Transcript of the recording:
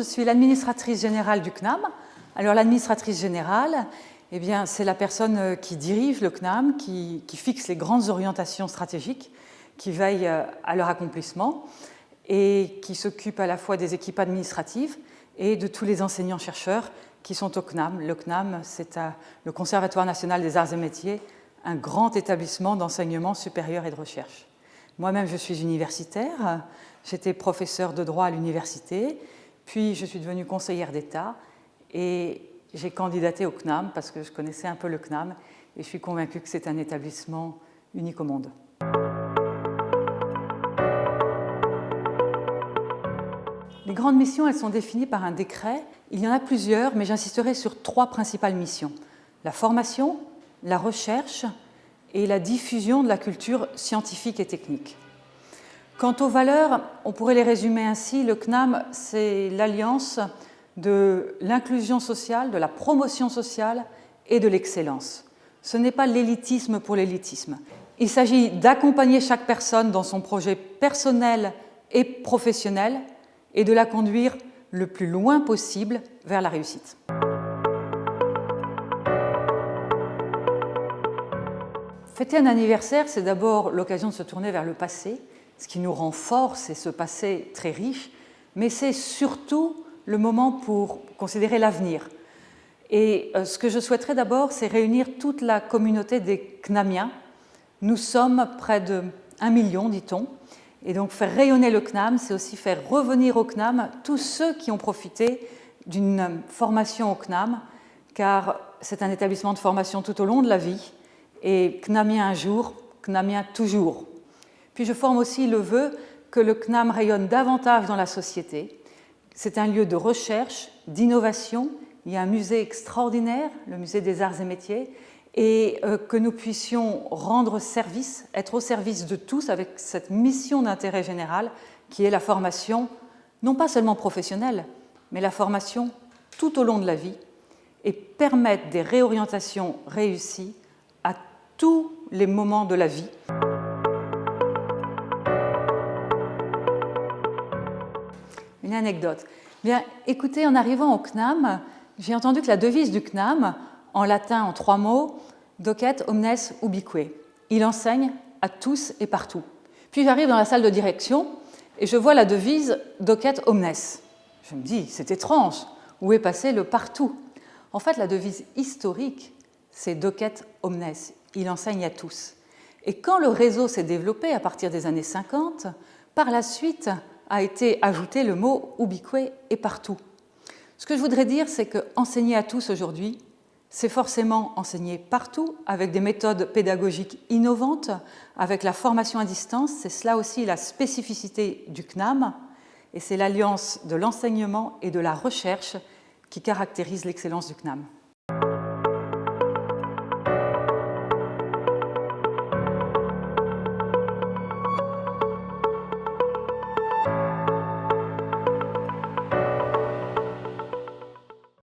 suis l'administratrice générale du CNAM. Alors l'administratrice générale, eh bien, c'est la personne qui dirige le CNAM, qui fixe les grandes orientations stratégiques, qui veille à leur accomplissement et qui s'occupe à la fois des équipes administratives et de tous les enseignants-chercheurs qui sont au CNAM. Le CNAM, c'est le Conservatoire national des arts et métiers, un grand établissement d'enseignement supérieur et de recherche. Moi-même, je suis universitaire, j'étais professeure de droit à l'université, puis je suis devenue conseillère d'État et j'ai candidaté au CNAM parce que je connaissais un peu le CNAM et je suis convaincue que c'est un établissement unique au monde. Les grandes missions, elles sont définies par un décret. Il y en a plusieurs, mais j'insisterai sur 3 principales missions. La formation, la recherche et la diffusion de la culture scientifique et technique. Quant aux valeurs, on pourrait les résumer ainsi. Le CNAM, c'est l'alliance de l'inclusion sociale, de la promotion sociale et de l'excellence. Ce n'est pas l'élitisme pour l'élitisme. Il s'agit d'accompagner chaque personne dans son projet personnel et professionnel et de la conduire le plus loin possible vers la réussite. Fêter un anniversaire, c'est d'abord l'occasion de se tourner vers le passé. Ce qui nous rend forts, c'est ce passé très riche, mais c'est surtout le moment pour considérer l'avenir. Et ce que je souhaiterais d'abord, c'est réunir toute la communauté des CNAMiens. Nous sommes près de 1 million, dit-on. Et donc faire rayonner le CNAM, c'est aussi faire revenir au CNAM tous ceux qui ont profité d'une formation au CNAM, car c'est un établissement de formation tout au long de la vie, et CNAMien un jour, CNAMien toujours. Puis je forme aussi le vœu que le CNAM rayonne davantage dans la société. C'est un lieu de recherche, d'innovation. Il y a un musée extraordinaire, le musée des arts et métiers, et que nous puissions rendre service, être au service de tous avec cette mission d'intérêt général qui est la formation, non pas seulement professionnelle, mais la formation tout au long de la vie et permettre des réorientations réussies à tous les moments de la vie. Une anecdote. Bien, écoutez, en arrivant au CNAM, j'ai entendu que la devise du CNAM, en latin en 3 mots, docet omnes ubique. Il enseigne à tous et partout. Puis j'arrive dans la salle de direction et je vois la devise docet omnes. Je me dis, c'est étrange, où est passé le partout? En fait, la devise historique, c'est docet omnes. Il enseigne à tous. Et quand le réseau s'est développé à partir des années 50, par la suite a été ajouté le mot ubique et partout. Ce que je voudrais dire, c'est qu'enseigner à tous aujourd'hui, c'est forcément enseigner partout avec des méthodes pédagogiques innovantes, avec la formation à distance. C'est cela aussi la spécificité du CNAM et c'est l'alliance de l'enseignement et de la recherche qui caractérise l'excellence du CNAM.